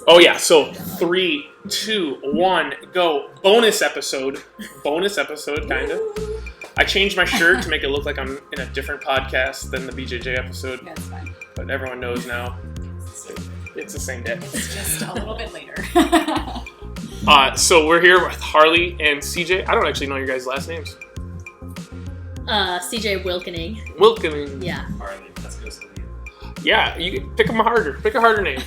Oh yeah, so 3, 2, 1, go. Bonus episode, kind of. I changed my shirt to make it look like I'm in a different podcast than the BJJ episode. Yeah, it's fine. But everyone knows now. It's the same day. It's just a little bit later. So we're here with Harley and CJ. I don't actually know your guys' last names. CJ Wilkening. Wilkening. Yeah. Harley Pescosolido. Yeah, you can pick them harder. Pick a harder name.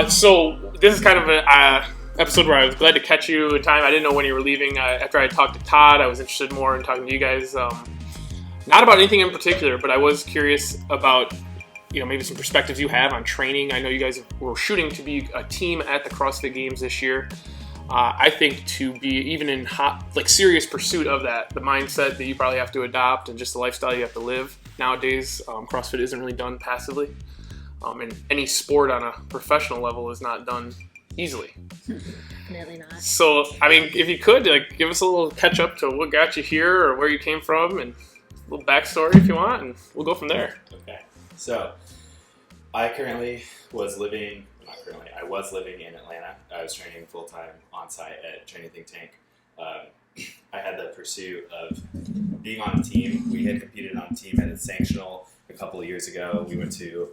So this is kind of an episode where I was glad to catch you in time. I didn't know when you were leaving. After I talked to Todd, I was interested more in talking to you guys. Not about anything in particular, but I was curious about, maybe some perspectives you have on training. I know you guys were shooting to be a team at the CrossFit Games this year. I think to be even in serious pursuit of that, the mindset that you probably have to adopt and just the lifestyle you have to live nowadays, CrossFit isn't really done passively. And any sport on a professional level is not done easily. Definitely not. So, if you could, give us a little catch up to what got you here or where you came from and a little backstory if you want, and we'll go from there. Okay. So, I was living in Atlanta. I was training full-time on-site at Training Think Tank. I had the pursuit of being on a team. We had competed on a team at Sanctional a couple of years ago. We went to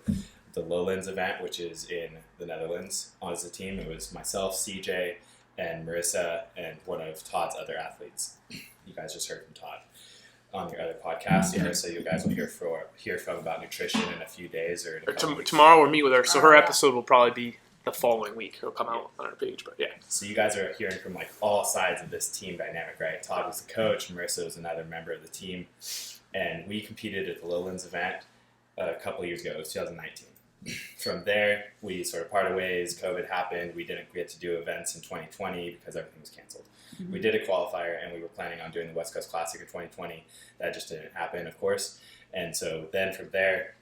the Lowlands event, which is in the Netherlands. As a team, it was myself, CJ, and Marissa, and one of Todd's other athletes. You guys just heard from Todd on your other podcast. And Marissa, you guys will hear from about nutrition in a few days or tomorrow. We'll meet with her, so her episode will probably be the following week. It'll come out on our page, but yeah. So you guys are hearing from all sides of this team dynamic, right? Todd was the coach, Marissa was another member of the team, and we competed at the Lowlands event a couple of years ago. It was 2019. From there, we sort of parted ways. COVID happened. We didn't get to do events in 2020 because everything was canceled. Mm-hmm. We did a qualifier, and we were planning on doing the West Coast Classic in 2020. That just didn't happen, of course. And so then from there,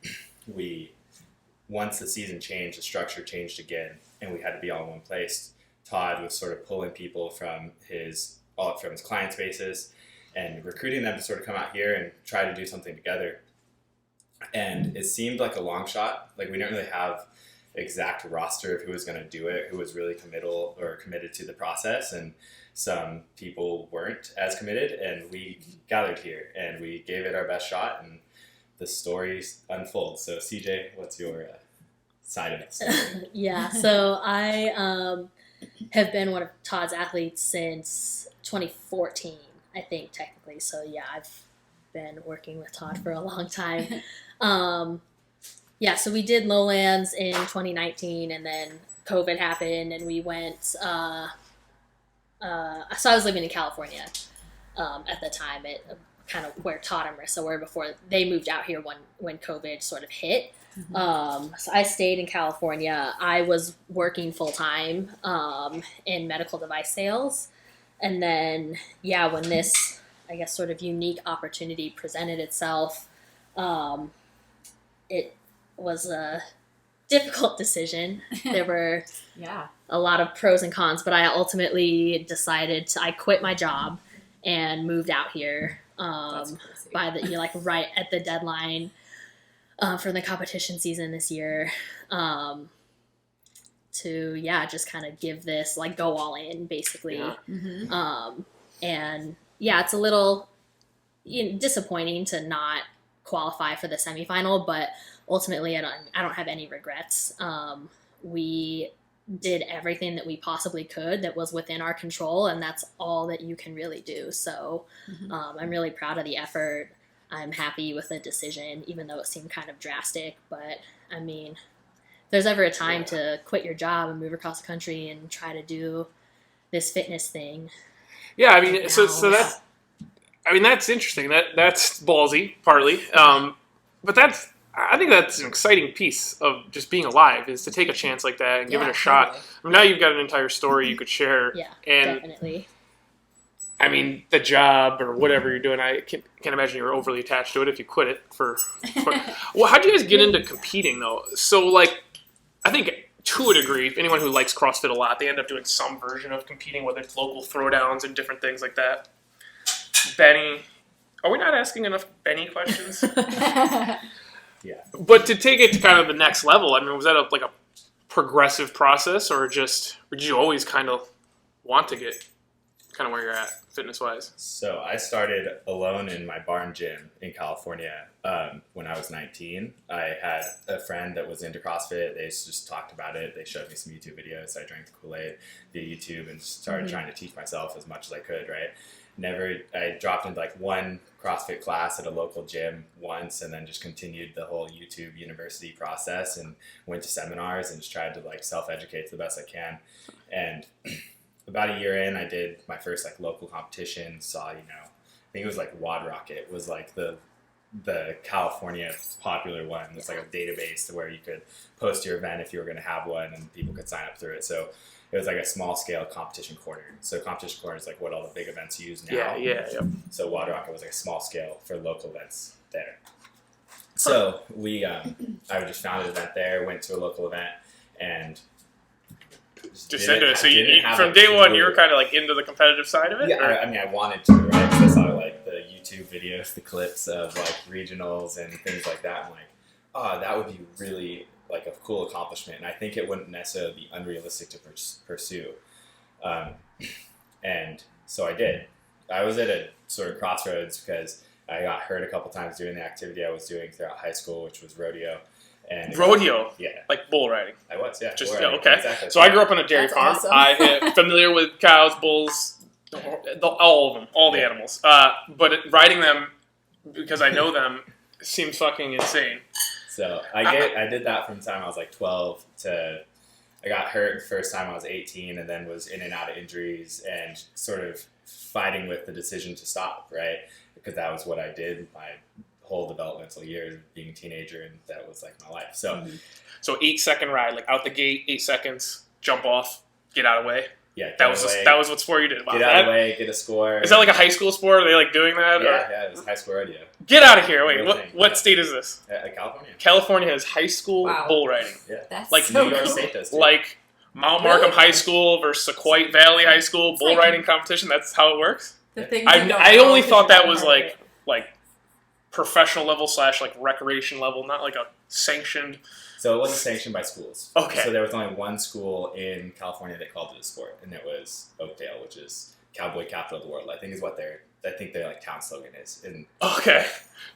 once the season changed, the structure changed again, and we had to be all in one place. Todd was sort of pulling people from his client spaces and recruiting them to sort of come out here and try to do something together. And it seemed like a long shot. We didn't really have exact roster of who was going to do it, who was really committed to the process, and some people weren't as committed. And we gathered here and we gave it our best shot, and the stories unfold. So CJ, what's your side of it? Yeah, so I have been one of Todd's athletes since 2014, I think, technically. So yeah, I've been working with Todd for a long time. So we did Lowlands in 2019, and then COVID happened, and we went, so I was living in California at the time, at kind of where Todd and Marissa were before they moved out here when COVID sort of hit. Mm-hmm. So I stayed in California. I was working full-time in medical device sales. And then, when this, I guess, sort of unique opportunity presented itself, it was a difficult decision. There were a lot of pros and cons, but I ultimately decided I quit my job and moved out here by the right at the deadline for the competition season this year, to just kind of give this go all in basically. Yeah. Mm-hmm. And it's a little disappointing to not qualify for the semifinal, but ultimately I don't have any regrets. We did everything that we possibly could that was within our control, and that's all that you can really do. So I'm really proud of the effort. I'm happy with the decision, even though it seemed kind of drastic. But if there's ever a time to quit your job and move across the country and try to do this fitness thing. Yeah, that's interesting. That's ballsy, partly. But I think that's an exciting piece of just being alive, is to take a chance like that and give it a shot. Now you've got an entire story you could share. Yeah, and definitely. The job or whatever you're doing, I can't imagine you were overly attached to it if you quit it for Well, how'd you guys get into competing, though? So, I think to a degree, anyone who likes CrossFit a lot, they end up doing some version of competing, whether it's local throwdowns and different things like that. Benny, are we not asking enough Benny questions? Yeah. But to take it to kind of the next level, was that a progressive process, or did you always kind of want to get kind of where you're at fitness wise? So I started alone in my barn gym in California when I was 19. I had a friend that was into CrossFit. They just talked about it. They showed me some YouTube videos. I drank the Kool-Aid via YouTube and started trying to teach myself as much as I could, right? I dropped into like one CrossFit class at a local gym once, and then just continued the whole YouTube university process and went to seminars and just tried to like self-educate the best I can. And about a year in, I did my first like local competition, saw, I think it was like Wad Rocket was like the California popular one. It's like a database where you could post your event if you were going to have one, and people could sign up through it. So it was like a small scale competition corner. So competition corner is like what all the big events use now. Yeah. So Wad Rocket was like a small scale for local events there. So I just found an event there, went to a local event, and just into it. So from day one, you were kind of like into the competitive side of it? Yeah, I wanted to, right? Because I saw like the YouTube videos, the clips of like regionals and things like that. I'm like, oh, that would be really like a cool accomplishment. And I think it wouldn't necessarily be unrealistic to pursue. And so I did. I was at a sort of crossroads because I got hurt a couple times doing the activity I was doing throughout high school, which was rodeo. And rodeo? Yeah. Like bull riding? I was, yeah. Just, yeah, okay. Exactly. So I grew up on a dairy That's farm. awesome. I am familiar with cows, bulls, all of them, all the animals. But riding them, because I know them, seems fucking insane. So I did that from the time I was like 12 to I got hurt the first time I was 18, and then was in and out of injuries and sort of fighting with the decision to stop, right? Because that was what I did my whole developmental years, being a teenager, and that was like my life. So, So 8-second ride, like out the gate, 8 seconds, jump off, get out of the way. Yeah, that was what sport you did. Wow. Get out of the way, get a score. Is that like a high school sport? Are they like doing that? Yeah, it was high school rodeo. Get out of here! Wait, what state is this? California. California has high school bull riding. Yeah, that's like so New York cool. State does too. Like Mount Markham High School versus Sequoia Valley High School bull riding competition. That's how it works. The things I only thought that was like professional level / like recreation level, not like a sanctioned. So it wasn't sanctioned by schools. Okay. So there was only one school in California that called it a sport, and it was Oakdale, which is Cowboy Capital of the World. I think is what their like town slogan is. And okay,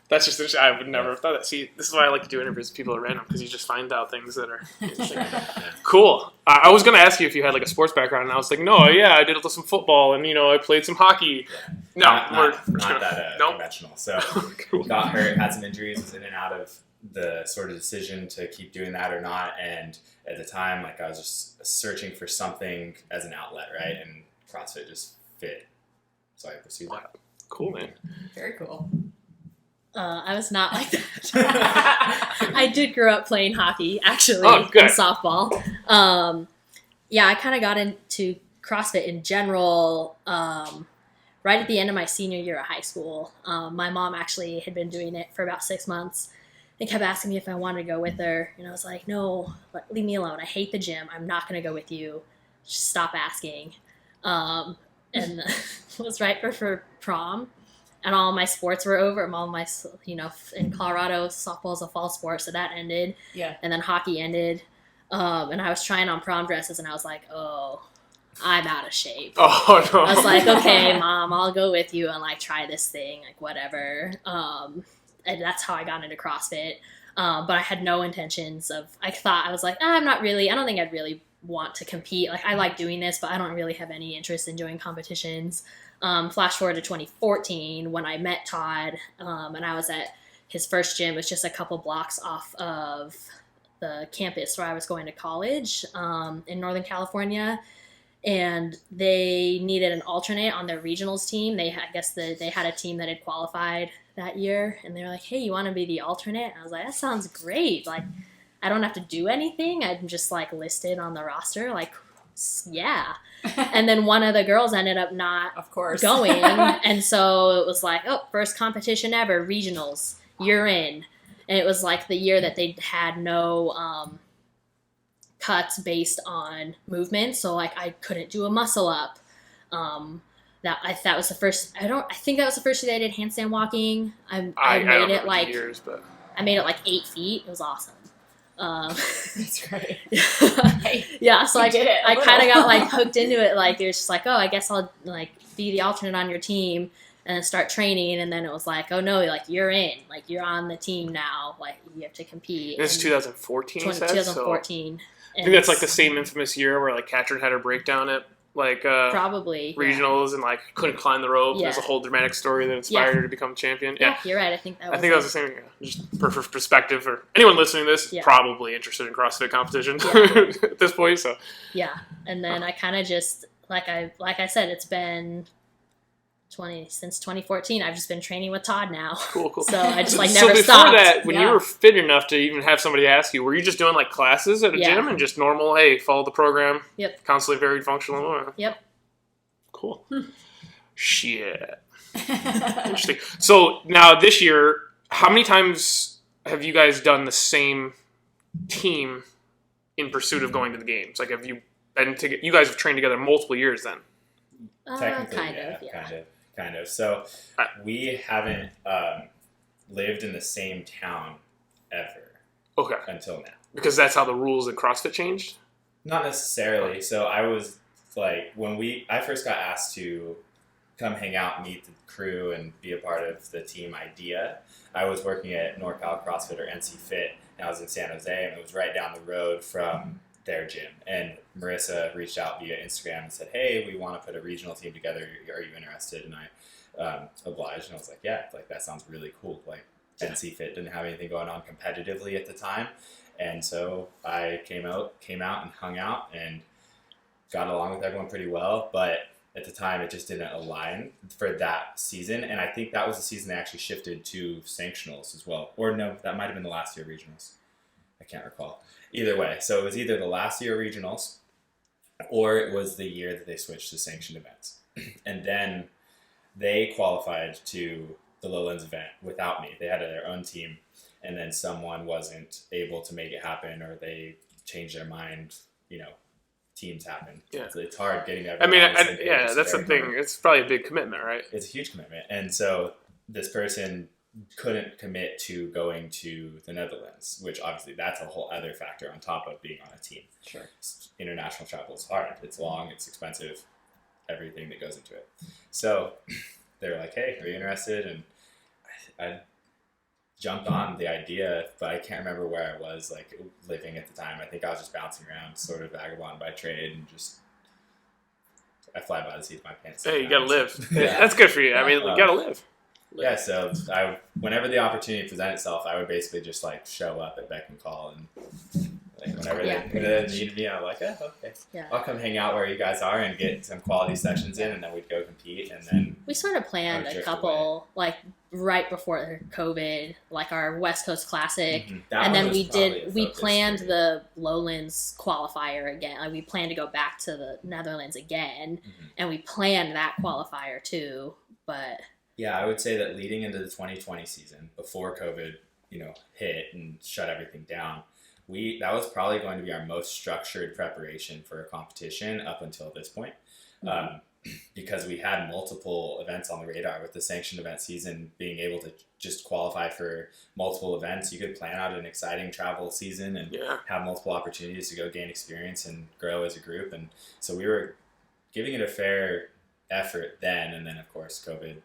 that's just interesting. I would never have thought that. See, this is why I like to do interviews with people at random, because you just find out things that are interesting. Cool. I was going to ask you if you had like a sports background, and I was like, no, yeah, I did some football, and I played some hockey. Yeah. No, not that conventional. So cool. Got hurt, had some injuries, was in and out of the sort of decision to keep doing that or not. And at the time, like I was just searching for something as an outlet, right? And CrossFit just fit. So I pursued that. Cool, man. Very cool. I was not like that. I did grow up playing hockey, actually, good. and softball. Yeah, I kind of got into CrossFit in general right at the end of my senior year of high school. My mom actually had been doing it for about 6 months. They kept asking me if I wanted to go with her, and I was like, no, leave me alone. I hate the gym. I'm not going to go with you. Just stop asking. And it was right for prom, and all my sports were over. All my, in Colorado, softball's a fall sport, so that ended. Yeah. And then hockey ended. And I was trying on prom dresses, and I was like, oh, I'm out of shape. Oh, no. I was like, okay, Mom, I'll go with you and like try this thing, like whatever. And that's how I got into CrossFit. But I had no intentions of, I was like, I don't think I'd really want to compete. Like I like doing this, but I don't really have any interest in doing competitions. Flash forward to 2014 when I met Todd, and I was at his first gym. It was just a couple blocks off of the campus where I was going to college in Northern California. And they needed an alternate on their regionals team. They had a team that had qualified that year, and they were like, hey, you want to be the alternate? And I was like, that sounds great. Like, I don't have to do anything. I'm just like listed on the roster. Like, yeah. And then one of the girls ended up not going. And so it was like, oh, first competition ever, regionals, you're in. And it was like the year that they had no cuts based on movement. So like I couldn't do a muscle up. That was the first. I think that was the first year that I did handstand walking. I made it like 8 feet. It was awesome. That's great. Yeah, so I kind of got like hooked into it. Like it was just like, oh, I guess I'll like be the alternate on your team and then start training. And then it was like, oh no, like you're in, like you're on the team now. Like you have to compete. It's 2014. 2014. So I think that's like the same infamous year where like Katrin had her breakdown at like probably regionals and like couldn't climb the rope. There's a whole dramatic story that inspired her to become champion. Yeah, you're right. I think that was the same. Just for perspective for anyone listening to this, probably interested in CrossFit competition at this point. So and then I kind of just like I said, it's been since 2014. I've just been training with Todd now. Cool. So I just like never stopped. So before that, when you were fit enough to even have somebody ask you, were you just doing like classes at a gym and just normal, hey, follow the program? Yep. Constantly varied functional? Yep. Cool. Shit. Interesting. So now this year, how many times have you guys done the same team in pursuit of going to the games? Like have you been together? You guys have trained together multiple years then? Technically, kind of. So we haven't lived in the same town ever. Okay. Until now. Because that's how the rules in CrossFit changed? Not necessarily. So I was like, I first got asked to come hang out, meet the crew, and be a part of the team idea, I was working at NorCal CrossFit or NC Fit, and I was in San Jose, and it was right down the road from their gym. And Marissa reached out via Instagram and said, hey, we want to put a regional team together. Are you interested? And I obliged, and I was like, yeah, like that sounds really cool. Like NC Fit didn't have anything going on competitively at the time. And so I came out and hung out and got along with everyone pretty well. But at the time, it just didn't align for that season. And I think that was the season they actually shifted to sanctionals as well. Or no, that might have been the last year regionals. I can't recall. Either way, so it was either the last year regionals or it was the year that they switched to sanctioned events. And then they qualified to the Lowlands event without me. They had their own team, and then someone wasn't able to make it happen, or they changed their mind. Teams happen. Yeah, it's hard getting everyone. That's the thing. It's probably a big commitment, right? It's a huge commitment, and so this person couldn't commit to going to the Netherlands, which obviously that's a whole other factor on top of being on a team. Sure. International travel is hard. It's long. It's expensive. Everything that goes into it. So they were like, hey, are you interested? And I jumped on the idea, but I can't remember where I was like living at the time. I think I was just bouncing around, sort of vagabond by trade, and just I fly by the seat of my pants. Hey, you gotta live. Yeah. That's good for you. I mean, you gotta live. Yeah, so whenever the opportunity presented itself, I would basically just like show up at beck and call, and like whenever they needed me, I'm like, okay, I'll come hang out where you guys are and get some quality sessions in, and then we'd go compete, and then we sort of planned a couple like right before COVID, like our West Coast Classic, and then we planned the Lowlands qualifier again. Like we planned to go back to the Netherlands again, and we planned that qualifier too, but. Yeah, I would say that leading into the 2020 season, before COVID, hit and shut everything down, that was probably going to be our most structured preparation for a competition up until this point, because we had multiple events on the radar with the sanctioned event season being able to just qualify for multiple events. You could plan out an exciting travel season and have multiple opportunities to go gain experience and grow as a group. And so we were giving it a fair effort then, and then of course COVID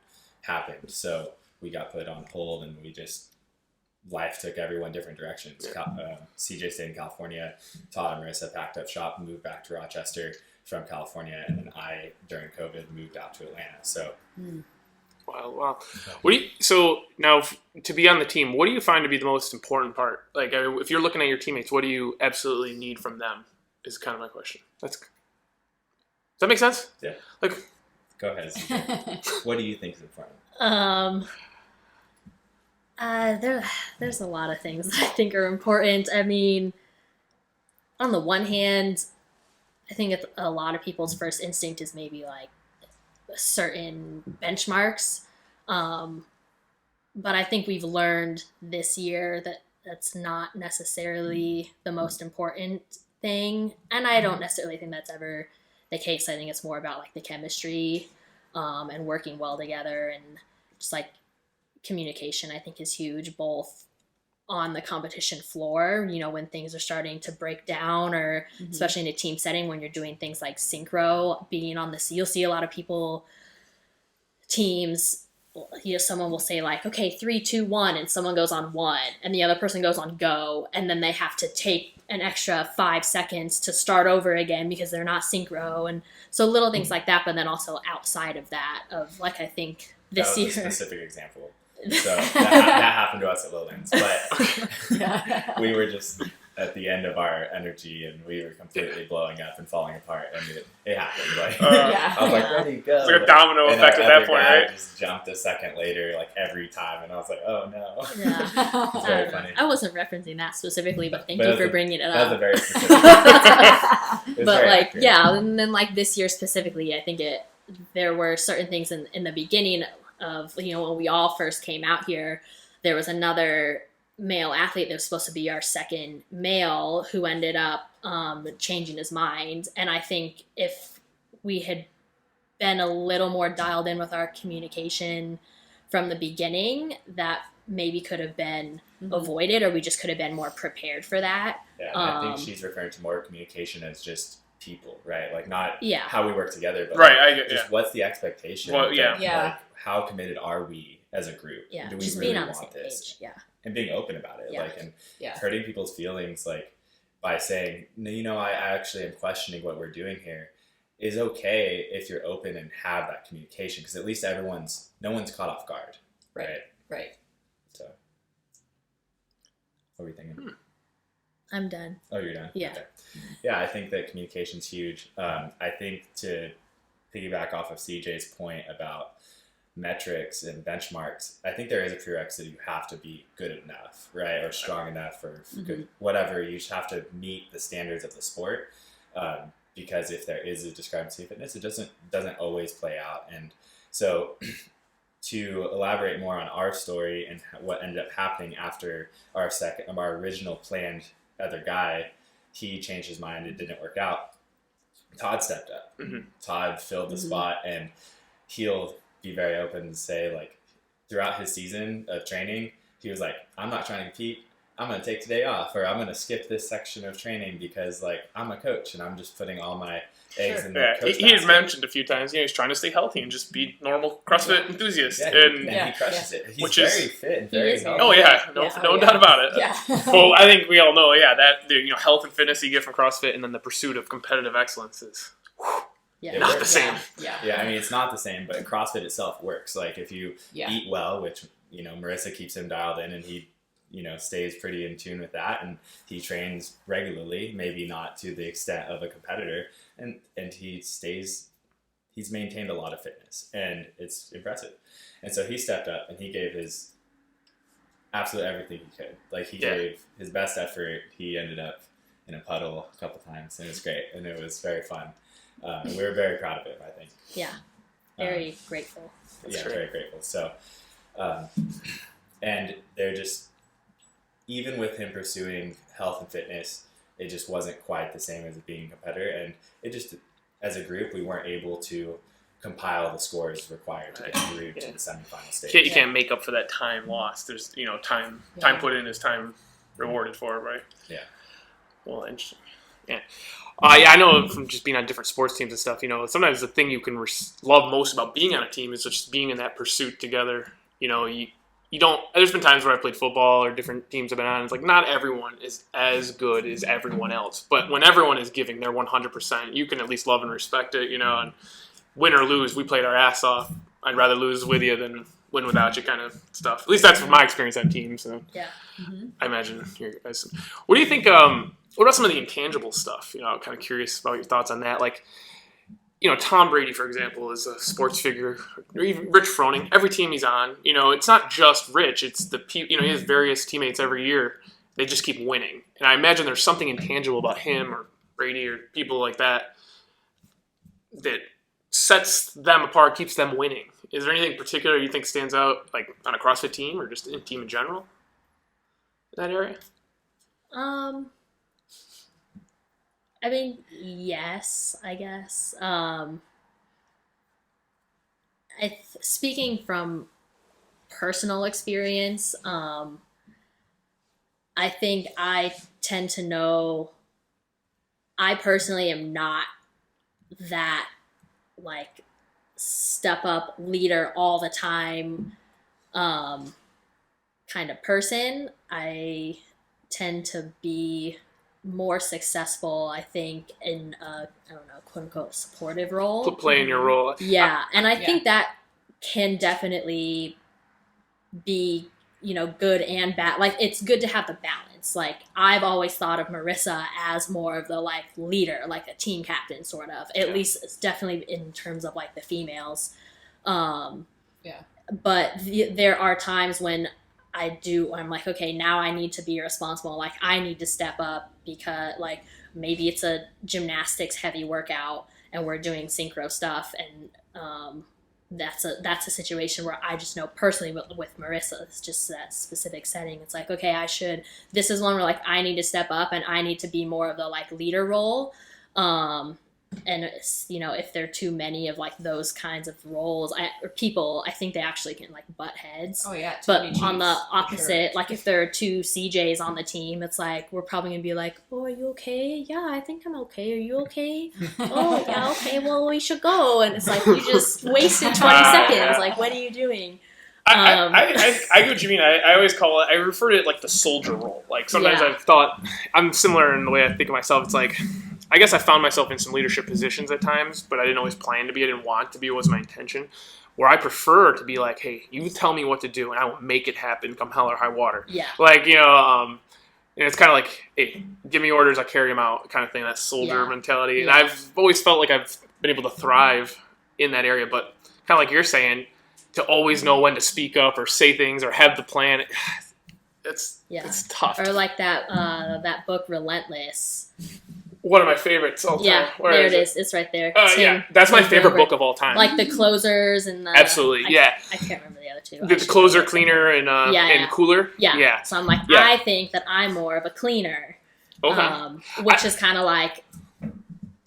happened, so we got put on hold, and life took everyone different directions. CJ stayed in California, Todd and Marissa packed up shop and moved back to Rochester from California, and then I, during COVID, moved out to Atlanta. So wow. So now to be on the team, what do you find to be the most important part? Like if you're looking at your teammates, what do you absolutely need from them is kind of my question. Does that make sense? Yeah. Like, go ahead. What do you think is important? There's a lot of things that I think are important. I mean, on the one hand, I think a lot of people's first instinct is maybe like certain benchmarks. But I think we've learned this year that that's not necessarily the most important thing. And I don't necessarily think that's ever the case. I think it's more about like the chemistry and working well together, and just like communication I think is huge, both on the competition floor, when things are starting to break down, or especially in a team setting when you're doing things like synchro, being on you'll see a lot of people, teams, someone will say like, okay, 3, 2, 1, and someone goes on 1 and the other person goes on go, and then they have to take an extra 5 seconds to start over again because they're not synchro. And so little things like that, but then also outside of that, of like, I think this year. That was a specific example. So that happened to us at Lowlands, but we were just at the end of our energy and we were completely blowing up and falling apart, and it happened. Like, I was like, ready, go. It's like a domino effect at that point, right? Just jumped a second later, like every time, and I was like, oh no. Yeah. It's very funny. I wasn't referencing that specifically, but thank you for bringing it up. That was a very specific. But like, accurate. Yeah, and then like this year specifically, I think there were certain things in the beginning of, when we all first came out here, there was another male athlete that was supposed to be our second male who ended up changing his mind. And I think if we had been a little more dialed in with our communication from the beginning, that maybe could have been avoided, or we just could have been more prepared for that. Yeah, I think she's referring to more communication as just people, right? Like not how we work together, but right, like, just what's the expectation? Well, Like, how committed are we as a group? Yeah, do we just really being on the want same this? page. Yeah, and being open about it, like, and Yeah. hurting people's feelings, like by saying, no, I actually am questioning what we're doing here, is okay if you're open and have that communication, because at least no one's caught off guard, right? So, what were you thinking? I'm done. Oh, you're done? Yeah. Okay. Yeah, I think that communication's huge. I think to piggyback off of CJ's point about metrics and benchmarks, I think there is a prerequisite. You have to be good enough, right? Or strong enough, or good, whatever. You just have to meet the standards of the sport. Because if there is a discrepancy in fitness, it doesn't always play out. And so to elaborate more on our story and what ended up happening after our original planned other guy, he changed his mind, it didn't work out. Todd stepped up. Todd filled the spot, and he'll be very open to say, like, throughout his season of training, he was like, I'm not trying to compete. I'm going to take today off, or I'm going to skip this section of training because, like, I'm a coach and I'm just putting all my eggs in the coach he has mentioned a few times, he's trying to stay healthy and just be normal CrossFit enthusiast. And he crushes it. He's very fit and very healthy. Oh, yeah. No doubt about it. Yeah. Well, I think we all know, that health and fitness you get from CrossFit, and then the pursuit of competitive excellence is not the same. Yeah, I mean, it's not the same, but CrossFit itself works. Like, if you eat well, which, Marissa keeps him dialed in, and he stays pretty in tune with that, and he trains regularly, maybe not to the extent of a competitor, and he's maintained a lot of fitness, and it's impressive. And so he stepped up and he gave his absolute everything he could. Like, he gave his best effort. He ended up in a puddle a couple times, and it was great, and it was very fun. And we were very proud of him, I think. Yeah, very grateful. Very grateful. So, and they're just, even with him pursuing health and fitness, it just wasn't quite the same as being a competitor. And it just, as a group, we weren't able to compile the scores required to get through to the semifinal stage. You can't make up for that time lost. There's, time put in is time rewarded for it, right? Yeah. Well, interesting. Yeah. I know from just being on different sports teams and stuff, sometimes the thing you can love most about being on a team is just being in that pursuit together. You don't. There's been times where I played football or different teams I've been on. It's like not everyone is as good as everyone else, but when everyone is giving their 100%, you can at least love and respect it. And win or lose, we played our ass off. I'd rather lose with you than win without you, kind of stuff. At least that's from my experience on teams. So I imagine you guys. What do you think? What about some of the intangible stuff? I'm kind of curious about your thoughts on that. Like, Tom Brady, for example, is a sports figure, or even Rich Froning. Every team he's on, it's not just Rich. It's the he has various teammates every year. They just keep winning, and I imagine there's something intangible about him or Brady or people like that that sets them apart, keeps them winning. Is there anything particular you think stands out, like on a CrossFit team or just in team in general, in that area? I mean, yes, I guess. Speaking from personal experience, I think I tend to know, I personally am not that like step up leader all the time kind of person. I tend to be more successful, I think, in a, I don't know, quote unquote supportive role. Playing your role. Yeah. And I think that can definitely be, you know, good and bad. Like, it's good to have the balance. Like, I've always thought of Marissa as more of the like leader, like a team captain sort of, at least it's definitely in terms of like the females. But there are times when I'm like, okay, now I need to be responsible. Like, I need to step up because like maybe it's a gymnastics heavy workout and we're doing synchro stuff, and that's a situation where I just know personally with Marissa, it's just that specific setting. It's like, okay, this is one where like I need to step up and I need to be more of the like leader role. And it's, you know, if there are too many of like those kinds of roles or people, I think they actually can like butt heads. Oh yeah. But on the opposite, like if there are two CJs on the team, it's like we're probably gonna be like, oh, are you okay? Yeah, I think I'm okay. Are you okay? Oh yeah, okay. Well, we should go. And it's like you just wasted 20 seconds. Like, what are you doing? I get what you mean. I always I refer to it like the soldier role. Like sometimes I've thought I'm similar in the way I think of myself. It's like, I guess I found myself in some leadership positions at times, but I didn't always plan to be. I didn't want to be. It was my intention. Where I prefer to be like, hey, you tell me what to do, and I will make it happen, come hell or high water. Yeah. Like, you know, and it's kind of like, hey, give me orders, I carry them out, kind of thing. That soldier mentality. And I've always felt like I've been able to thrive in that area. But kind of like you're saying, to always know when to speak up or say things or have the plan, it's tough. Or like that book, Relentless. One of my favorites all time. Yeah, Where there it is. It's right there. Yeah, that's my favorite book of all time. Like the closers and the... Absolutely, I can't remember the other two. The closer, cleaner, and cooler. Yeah. So I'm like, I think that I'm more of a cleaner. Okay. Which is kind of like,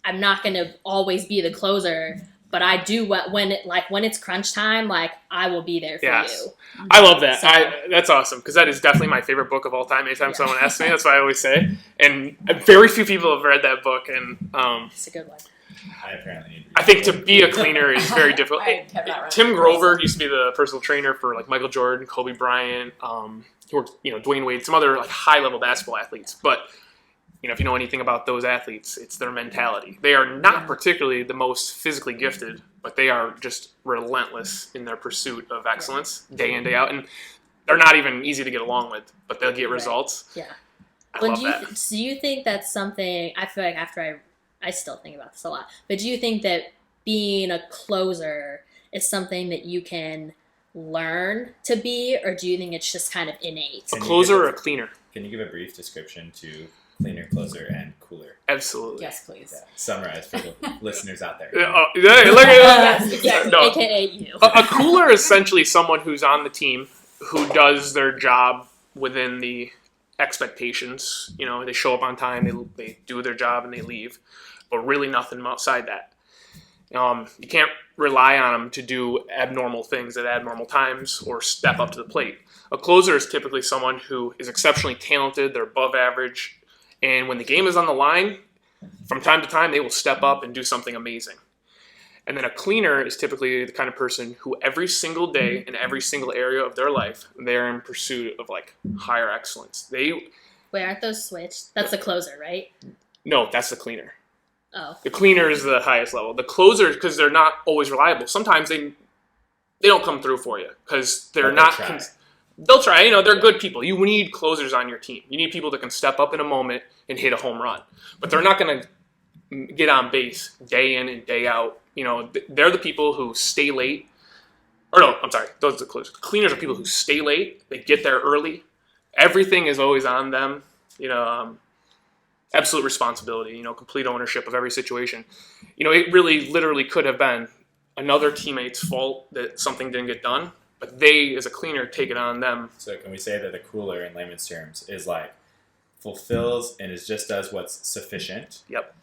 I'm not going to always be the closer, but I do when it's crunch time, like I will be there for you. I love that. So, that's awesome, because that is definitely my favorite book of all time. Anytime someone asks me, that's what I always say. And very few people have read that book, and it's a good one. I think to be a cleaner is very difficult. Tim Grover used to be the personal trainer for like Michael Jordan, Kobe Bryant, he worked, Dwayne Wade, some other like high level basketball athletes. But if you know anything about those athletes, it's their mentality. They are not particularly the most physically gifted, but they are just relentless in their pursuit of excellence day in, day out. And they're not even easy to get along with, but they'll get results. Yeah. I love that. Do you think that's something, I feel like after I still think about this a lot, but do you think that being a closer is something that you can learn to be, or do you think it's just kind of innate? A closer or a cleaner? Can you give a brief description to cleaner, closer, and cooler? Absolutely. Yes, please. Yeah. Summarize for the listeners out there. Look at Yes, exactly. No. AKA you. A cooler is essentially someone who's on the team who does their job within the expectations. They show up on time, they do their job, and they leave. But really nothing outside that. You can't rely on them to do abnormal things at abnormal times or step up to the plate. A closer is typically someone who is exceptionally talented, they're above average, and when the game is on the line, from time to time, they will step up and do something amazing. And then a cleaner is typically the kind of person who every single day in every single area of their life, they're in pursuit of like higher excellence. Wait, aren't those switched? That's the closer, right? No, that's the cleaner. Oh. The cleaner is the highest level. The closer, because they're not always reliable. Sometimes they don't come through for you because they're not. They'll try. They're good people. You need closers on your team. You need people that can step up in a moment and hit a home run. But they're not going to get on base day in and day out. They're the people who stay late. Or no, I'm sorry. Those are the closers. Cleaners are people who stay late. They get there early. Everything is always on them. Absolute responsibility. Complete ownership of every situation. It really, literally could have been another teammate's fault that something didn't get done. But they, as a cleaner, take it on them. So can we say that the cooler, in layman's terms, is like fulfills and just does what's sufficient? Yep.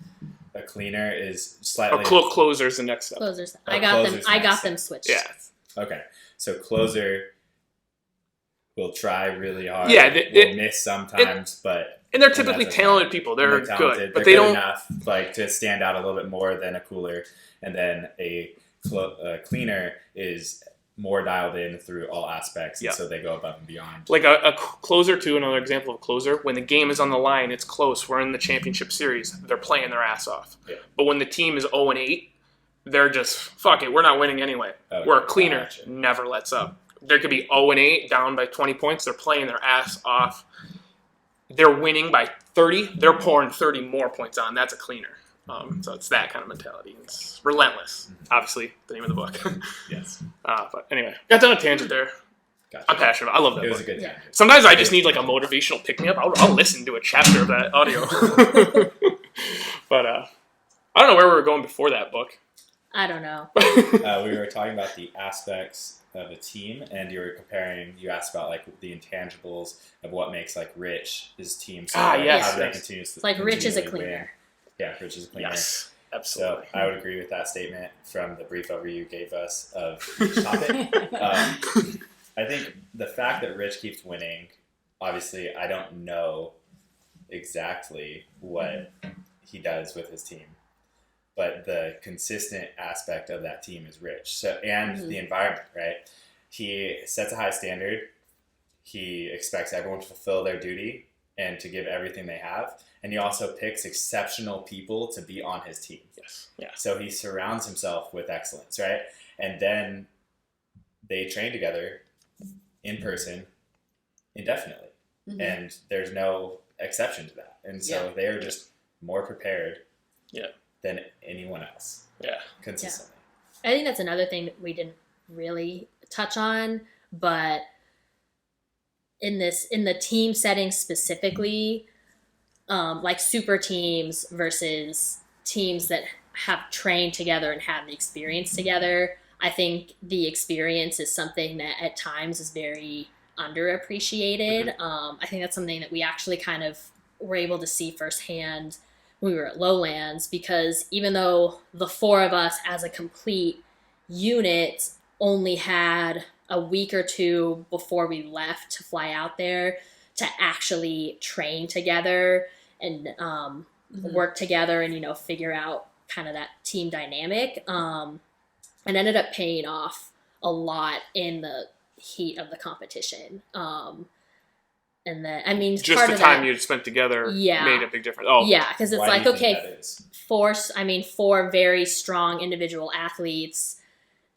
A cleaner is slightly... Closer is the next step. Closers. I got them switched. Yeah. Okay. So closer will try really hard. Yeah, will miss sometimes, but and they're typically talented people. They're good, but they're they don't enough like to stand out a little bit more than a cooler. And then a cleaner is more dialed in through all aspects, and so they go above and beyond. Like a closer, too, another example of a closer, when the game is on the line, it's close, we're in the championship series, they're playing their ass off. Yeah. But when the team is 0-8, they're just, fuck it, we're not winning anyway. Okay, where a cleaner never lets up. There could be 0-8, down by 20 points, they're playing their ass off. They're winning by 30, they're pouring 30 more points on. That's a cleaner. So it's that kind of mentality. It's relentless. Obviously, the name of the book. Yes. But anyway, got done a tangent there. Gotcha. I'm passionate. I love that book. It was a good tangent. Sometimes I just need like a motivational pick-me-up. I'll listen to a chapter of that audio. But I don't know where we were going before that book. I don't know. We were talking about the aspects of a team, and you asked about like the intangibles of what makes like Rich his team. So yes. How do they continue to it's like Rich is a cleaner. Win? Yeah, Rich is a cleaner. Yes, absolutely. So I would agree with that statement from the brief overview you gave us of each topic. I think the fact that Rich keeps winning, obviously I don't know exactly what he does with his team, but the consistent aspect of that team is Rich. So, and the environment, right? He sets a high standard. He expects everyone to fulfill their duty and to give everything they have. And he also picks exceptional people to be on his team. Yes. Yeah. So he surrounds himself with excellence, right? And then they train together in person indefinitely. And there's no exception to that. And so they're just more prepared than anyone else. Yeah. Consistently. I think that's another thing that we didn't really touch on, but in the team setting specifically, like super teams versus teams that have trained together and have the experience together, I think the experience is something that at times is very underappreciated. I think that's something that we actually kind of were able to see firsthand when we were at Lowlands, because even though the four of us as a complete unit only had a week or two before we left to fly out there to actually train together and work together and, figure out kind of that team dynamic, and ended up paying off a lot in the heat of the competition. And then, I mean, just the time you'd spent together made a big difference. Oh, yeah, because it's like, okay, four very strong individual athletes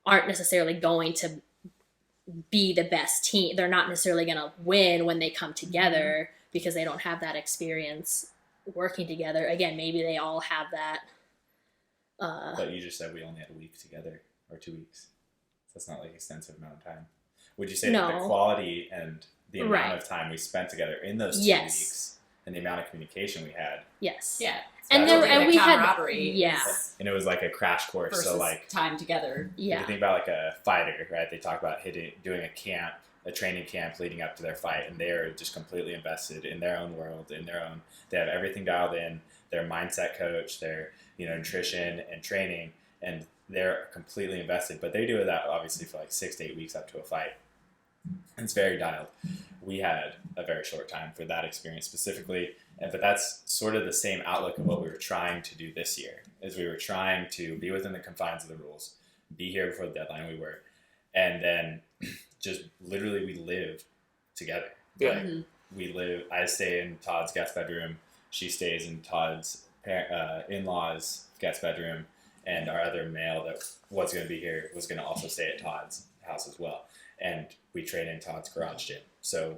aren't necessarily going to be the best team. They're not necessarily going to win when they come together because they don't have that experience working together. Again, maybe they all have that. But you just said we only had a week together or 2 weeks. So that's not like extensive amount of time. Would you say that the quality and the amount of time we spent together in those 2 weeks and the amount of communication we had? Yes. Yeah. So and we had camaraderie. Yeah. And it was like a crash course. Versus so like time together. Yeah. If you think about like a fighter, right? They talk about doing a training camp leading up to their fight, and they are just completely invested in their own world, they have everything dialed in, their mindset coach, their nutrition and training, and they're completely invested. But they do that obviously for like 6 to 8 weeks up to a fight. It's very dialed. We had a very short time for that experience specifically, but that's sort of the same outlook of what we were trying to do this year. Is we were trying to be within the confines of the rules, be here before the deadline. We were, and then just literally we live together. Yeah. Like, we live. I stay in Todd's guest bedroom. She stays in Todd's in-laws' guest bedroom, and our other male that was going to be here was going to also stay at Todd's house as well. And we train in Todd's garage gym. So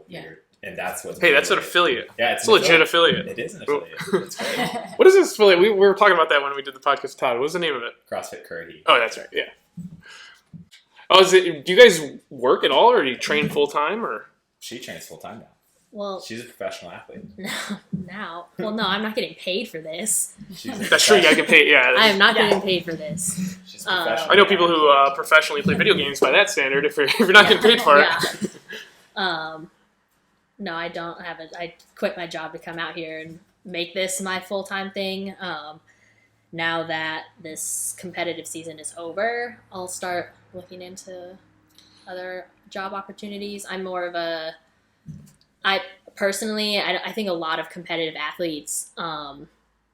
and that's what. Hey, that's an affiliate. Yeah, it's a legit affiliate. It is an affiliate. It's great. What is this affiliate? We were talking about that when we did the podcast with Todd. What was the name of it? CrossFit Curry. Oh, that's right. Yeah. Oh, do you guys work at all, or do you train full time, or? She trains full time now. Well, she's a professional athlete. Now. Well, no, I'm not getting paid for this. That's true. Yeah, I get paid. Yeah, I am not getting paid for this. She's a professional. I know people who professionally play video games by that standard. If you're not getting paid for it. No, I don't have it. I quit my job to come out here and make this my full-time thing. Now that this competitive season is over, I'll start looking into other job opportunities. I'm more of a I personally, I think a lot of competitive athletes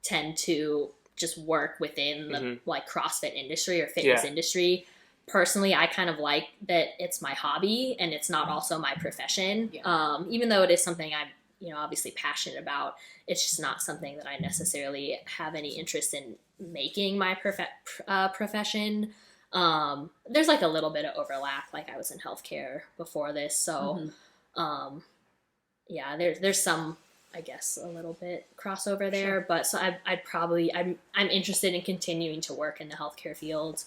tend to just work within the like CrossFit industry or fitness industry. Personally, I kind of like that it's my hobby and it's not also my profession. Yeah. Even though it is something I'm, obviously passionate about, it's just not something that I necessarily have any interest in making my profession. There's like a little bit of overlap. Like I was in healthcare before this, so there's some, I guess, a little bit crossover there. Sure. But so I'm interested in continuing to work in the healthcare field.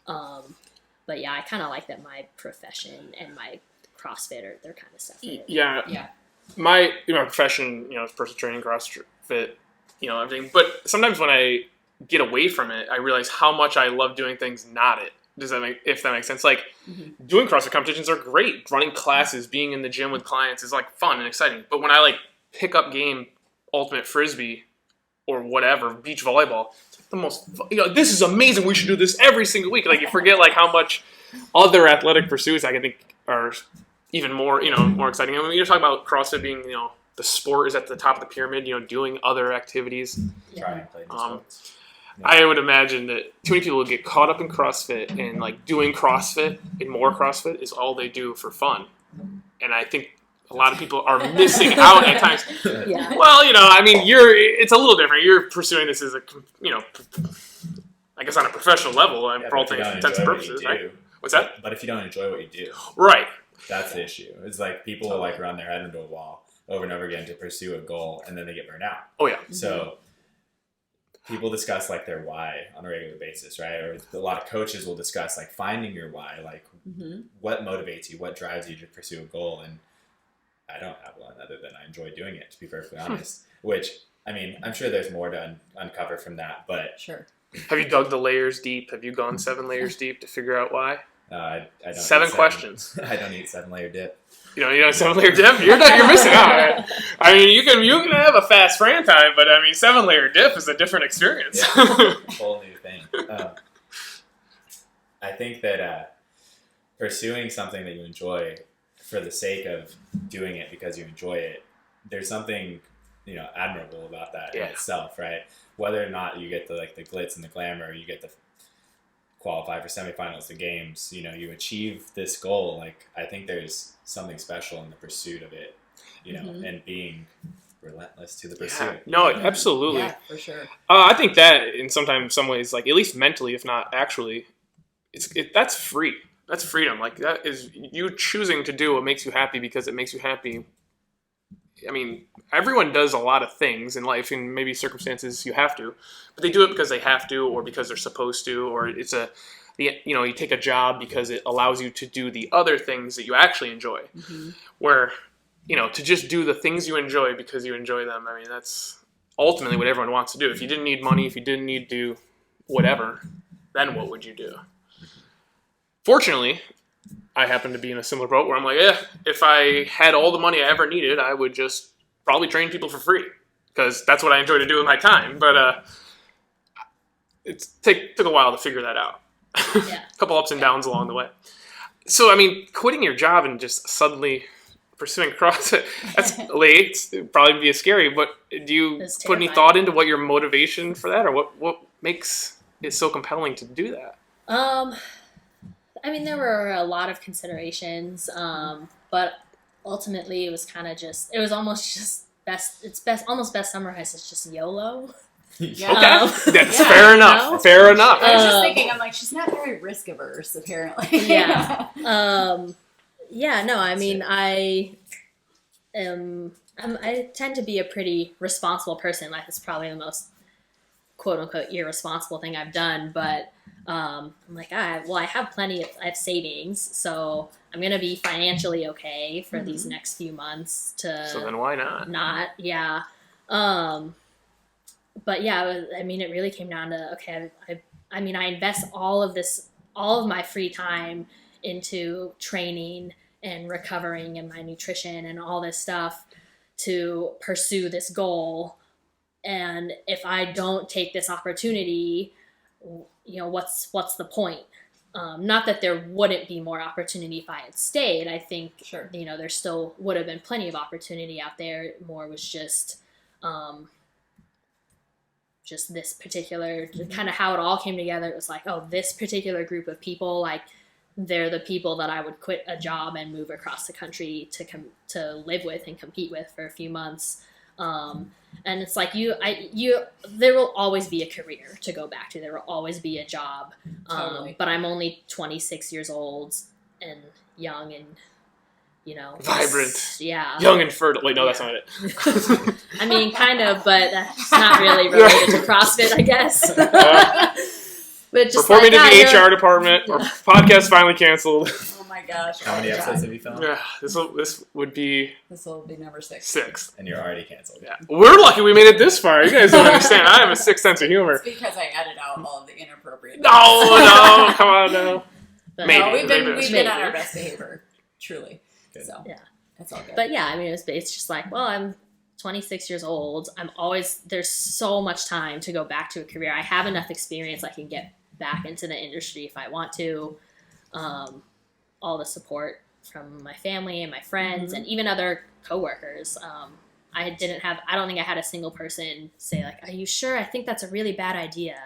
But yeah, I kind of like that my profession and my CrossFit are they're kind of separate. Yeah. My profession, is personal training, CrossFit, everything. But sometimes when I get away from it, I realize how much I love doing things not it. If that makes sense? Like doing CrossFit competitions are great. Running classes, being in the gym with clients is like fun and exciting. But when I like pick up game, ultimate frisbee, or whatever, beach volleyball, it's like the most. This is amazing. We should do this every single week. Like you forget like how much other athletic pursuits I can think are even more more exciting. I mean, you're talking about CrossFit being the sport is at the top of the pyramid. Doing other activities. Try and play the sports. I would imagine that too many people would get caught up in CrossFit and like doing CrossFit and more CrossFit is all they do for fun. And I think a lot of people are missing out at times. Yeah. Well, it's a little different. You're pursuing this as a, I guess on a professional level for all intents and purposes, right? What's that? But if you don't enjoy what you do. Right. That's the issue. It's like people will like run their head into a wall over and over again to pursue a goal and then they get burned out. Oh, yeah. So people discuss like their why on a regular basis, right? Or a lot of coaches will discuss like finding your why, like what motivates you, what drives you to pursue a goal. And I don't have one other than I enjoy doing it, to be perfectly honest. Which, I mean, I'm sure there's more to uncover from that, but... Sure. Have you dug the layers deep? Have you gone 7 layers deep to figure out why? I don't 7 questions. I don't eat 7-layer dip. You don't eat a 7-layer dip? You're missing out, right? I mean, you can have a fast Fran time, but I mean, 7-layer dip is a different experience. Yeah, whole new thing. I think that pursuing something that you enjoy for the sake of doing it because you enjoy it, there's something admirable about that in itself, right? Whether or not you get the glitz and the glamour, you get the qualify for semifinals, the games, you achieve this goal. Like I think there's something special in the pursuit of it, and being relentless to the pursuit. Yeah. No, absolutely. Yeah, for sure. I think that in some ways, like at least mentally, if not actually, that's free. That's freedom. Like that is you choosing to do what makes you happy because it makes you happy. I mean, everyone does a lot of things in life, and maybe circumstances you have to, but they do it because they have to, or because they're supposed to, or it's you take a job because it allows you to do the other things that you actually enjoy. Where, to just do the things you enjoy because you enjoy them. I mean, that's ultimately what everyone wants to do. If you didn't need money, if you didn't need to do whatever, then what would you do? Fortunately, I happen to be in a similar boat where I'm like, if I had all the money I ever needed, I would just probably train people for free because that's what I enjoy to do with my time. But it took a while to figure that out. A couple ups and downs along the way. So, I mean, quitting your job and just suddenly pursuing CrossFit, that's late. It'd probably be scary, but do you put any thought into what your motivation for that or what makes it so compelling to do that? I mean, there were a lot of considerations, but ultimately it was kind of it was almost just almost best summarized as just YOLO. Yeah. Okay, that's fair enough. No? Fair enough. I was just thinking, I'm like, she's not very risk averse, apparently. Yeah. No, I mean, I tend to be a pretty responsible person. Like, it's probably the most quote unquote irresponsible thing I've done, but I'm like, I have I have savings, so I'm gonna be financially okay for these next few months. So then why not? Yeah. But yeah, I mean, it really came down to, okay, I invest all of my free time into training and recovering and my nutrition and all this stuff to pursue this goal. And if I don't take this opportunity, what's the point? not that there wouldn't be more opportunity if I had stayed. I think, Sure. There still would have been plenty of opportunity out there. More was just this particular, kind of how it all came together. It was like, oh, this particular group of people, like, they're the people that I would quit a job and move across the country to live with and compete with for a few months. And it's like there will always be a career to go back to. There will always be a job. Totally. But I'm only 26 years old and young and, vibrant. Yeah. Young and fertile. Wait, no, that's not it. I mean, kind of, but that's not really related to CrossFit, I guess. But just reporting to the HR department. Our podcast finally canceled. Oh my gosh. How many episodes have you filmed? Yeah, this would be This will be number 6. 6. And you're already canceled. Yeah, we're lucky we made it this far. You guys don't understand. I have a sick sense of humor. It's because I edited out all of the inappropriate. No, come on, no. But, Maybe. No, we've been Maybe. on our best behavior, truly. Good. So Yeah. that's all good. But yeah, I mean, it's just like, well, I'm 26 years old. There's so much time to go back to a career. I have enough experience. I can get back into the industry if I want to. All the support from my family and my friends and even other coworkers. I don't think I had a single person say like, are you sure? I think that's a really bad idea.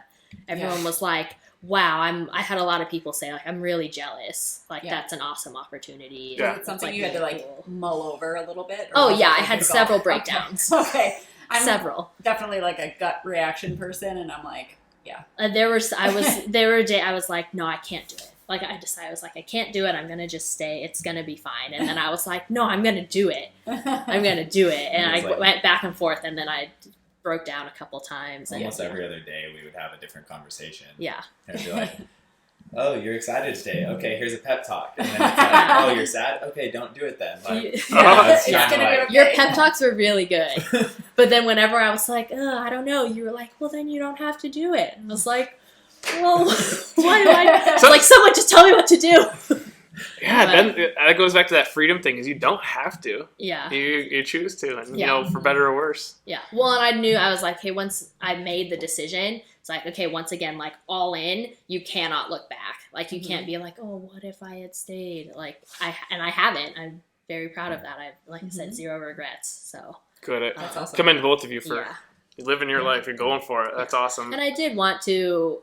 Everyone was like, wow, I had a lot of people say like, I'm really jealous. Like that's an awesome opportunity. Yeah. It's something like, you had to really like cool. mull over a little bit? Oh was yeah, it I like had a several go? breakdowns. Okay. I'm Several. definitely like a gut reaction person, and I'm like, yeah. There were a day I was like, no, I can't do it. Like I decided, I was like, I can't do it. I'm gonna just stay. It's gonna be fine. And then I was like, no, I'm gonna do it. I'm gonna do it. And I went back and forth, and then I broke down a couple times. Almost every other day we would have a different conversation. Yeah. And it'd be like, oh, you're excited today. Okay, here's a pep talk. And then it's like, oh, you're sad? Okay, don't do it then. Like, It's gonna be okay. Your pep talks were really good. But then whenever I was like, I don't know, you were like, well, then you don't have to do it. And I was like, well, why do I? So, like, someone just tell me what to do. Yeah, then that goes back to that freedom thing. Is you don't have to. Yeah. You choose to, and for better or worse. Yeah. Well, and I was like, hey, once I made the decision, it's like, okay, once again, like all in, you cannot look back. Like you can't be like, oh, what if I had stayed? Like I haven't. I'm very proud of that. I said, 0 regrets. So good. That's awesome. Commend both of you for you living your life. You're going for it. That's awesome. And I did want to.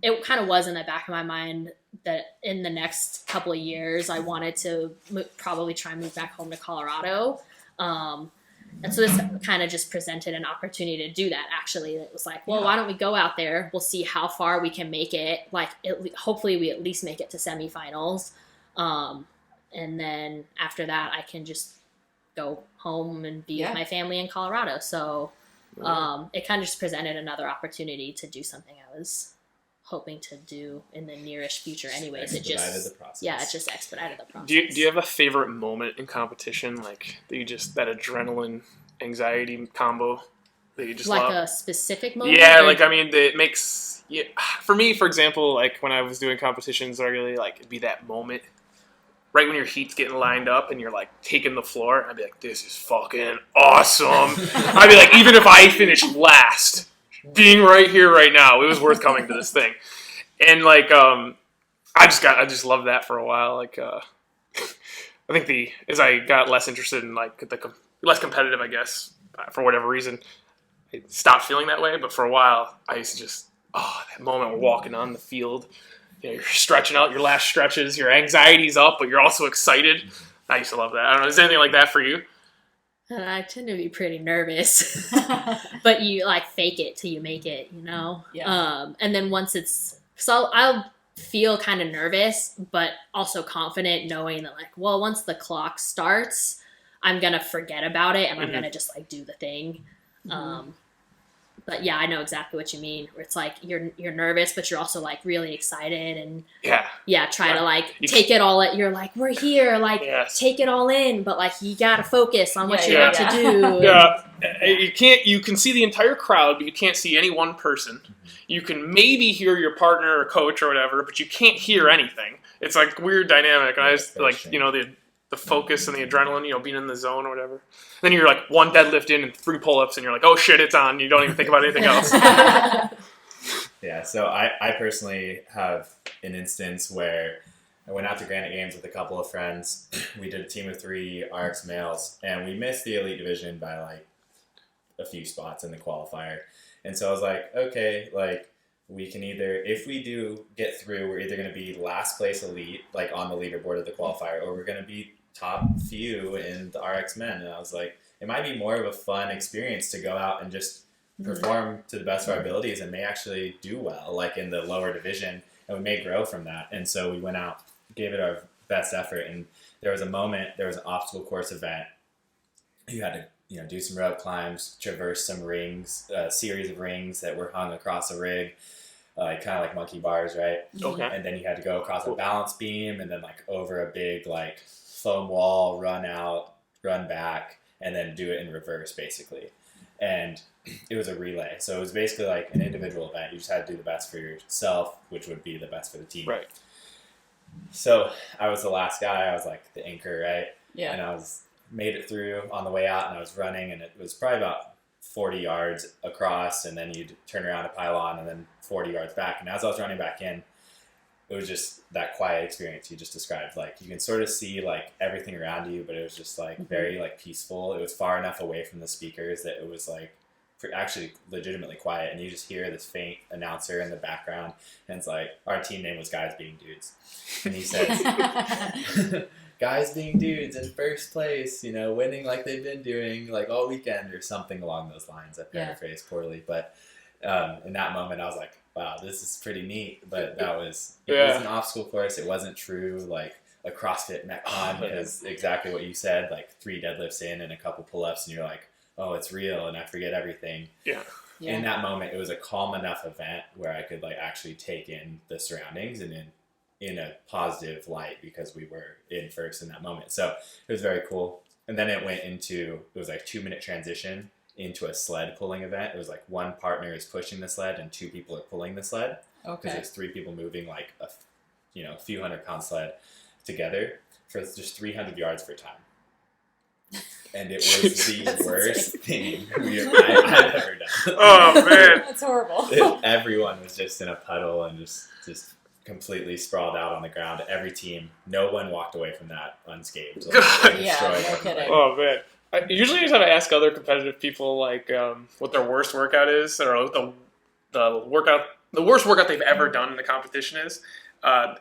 It kind of was in the back of my mind that in the next couple of years, I wanted to probably try and move back home to Colorado. And so this kind of just presented an opportunity to do that, actually. It was like, well, why don't we go out there? We'll see how far we can make it. Like, hopefully we at least make it to semifinals. And then after that, I can just go home and be with my family in Colorado. So it kind of just presented another opportunity to do something I was hoping to do in the nearish future anyways. It just expedited the process. Do you have a favorite moment in competition, like that adrenaline anxiety combo that you just like love? A specific moment? It makes for me, for example, like when I was doing competitions regularly, like it'd be that moment right when your heat's getting lined up and you're like taking the floor. I'd be like, this is fucking awesome. I'd be like, even if I finish last, being right here, right now, it was worth coming to this thing. And like, I just loved that for a while. Like, I think as I got less interested in like less competitive, I guess, for whatever reason, I stopped feeling that way. But for a while, I used to just, that moment we're walking on the field, you're stretching out your last stretches, your anxiety's up, but you're also excited. I used to love that. I don't know, is there anything like that for you? I tend to be pretty nervous, but you like fake it till you make it, Yeah. And then so I'll feel kind of nervous, but also confident knowing that like, well, once the clock starts, I'm going to forget about it and I'm going to just like do the thing. But yeah, I know exactly what you mean. Where it's like you're nervous, but you're also like really excited and try to like take it all. You're like, we're here, like take it all in, but like you gotta focus on what you have to do. You can see the entire crowd, but you can't see any one person. You can maybe hear your partner or coach or whatever, but you can't hear anything. It's like weird dynamic, and I just like the focus and the adrenaline, being in the zone or whatever. Then you're like one deadlift in and 3 pull-ups, and you're like, oh shit, it's on. You don't even think about anything else. Yeah, so I personally have an instance where I went out to Granite Games with a couple of friends. We did a team of 3 RX males, and we missed the elite division by like a few spots in the qualifier. And so I was like, okay, like we can either, if we do get through, we're either going to be last place elite, like on the leaderboard of the qualifier, or we're going to be top few in the RX men. And I was like, it might be more of a fun experience to go out and just perform to the best of our abilities and may actually do well, like in the lower division, and we may grow from that. And so we went out, gave it our best effort, and there was an obstacle course event. You had to, do some rope climbs, traverse some rings, a series of rings that were hung across a rig, kind of like monkey bars, right? Okay. And then you had to go across a balance beam and then like over a big like foam wall, run out, run back, and then do it in reverse basically. And it was a relay. So it was basically like an individual event. You just had to do the best for yourself, which would be the best for the team. Right. So I was the last guy. I was like the anchor, right? Yeah. And I made it through on the way out, and I was running, and it was probably about 40 yards across, and then you'd turn around a pylon, and then 40 yards back. And as I was running back in, it was just that quiet experience you just described. Like you can sort of see like everything around you, but it was just like very like peaceful. It was far enough away from the speakers that it was like actually legitimately quiet, and you just hear this faint announcer in the background, and it's like, our team name was Guys Being Dudes, and he says Guys Being Dudes in first place, winning like they've been doing like all weekend or something along those lines. I paraphrased poorly, but in that moment I was like, wow, this is pretty neat. But it was an obstacle course. It wasn't true like a CrossFit Metcon, because exactly what you said, like 3 deadlifts in and a couple pull-ups, and you're like, oh, it's real, and I forget everything. Yeah. In that moment, it was a calm enough event where I could like actually take in the surroundings and in a positive light, because we were in first in that moment. So it was very cool. And then it was like 2-minute transition into a sled pulling event. It was like 1 partner is pushing the sled and 2 people are pulling the sled. Okay. Because there's 3 people moving like a few 100-pound sled together for just 300 yards for time. And it was the worst thing I've ever done. Oh, man. That's horrible. Everyone was just in a puddle and just completely sprawled out on the ground. Every team, no one walked away from that unscathed. Like, no kidding. Oh, man. I usually just have to ask other competitive people like what their worst workout is, or what the worst workout they've ever done in the competition is.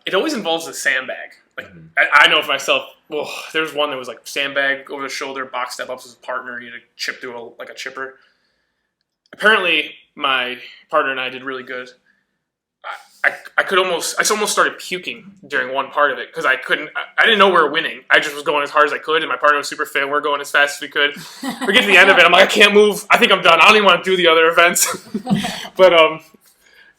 It always involves a sandbag. Like I know for myself, there's one that was like sandbag over the shoulder, box step ups with a partner, you had to chip through a chipper. Apparently, my partner and I did really good. I almost started puking during one part of it because I didn't know we were winning. I just was going as hard as I could, and my partner was super fit. We're going as fast as we could. We get to the end of it, I'm like, I can't move. I think I'm done. I don't even want to do the other events. But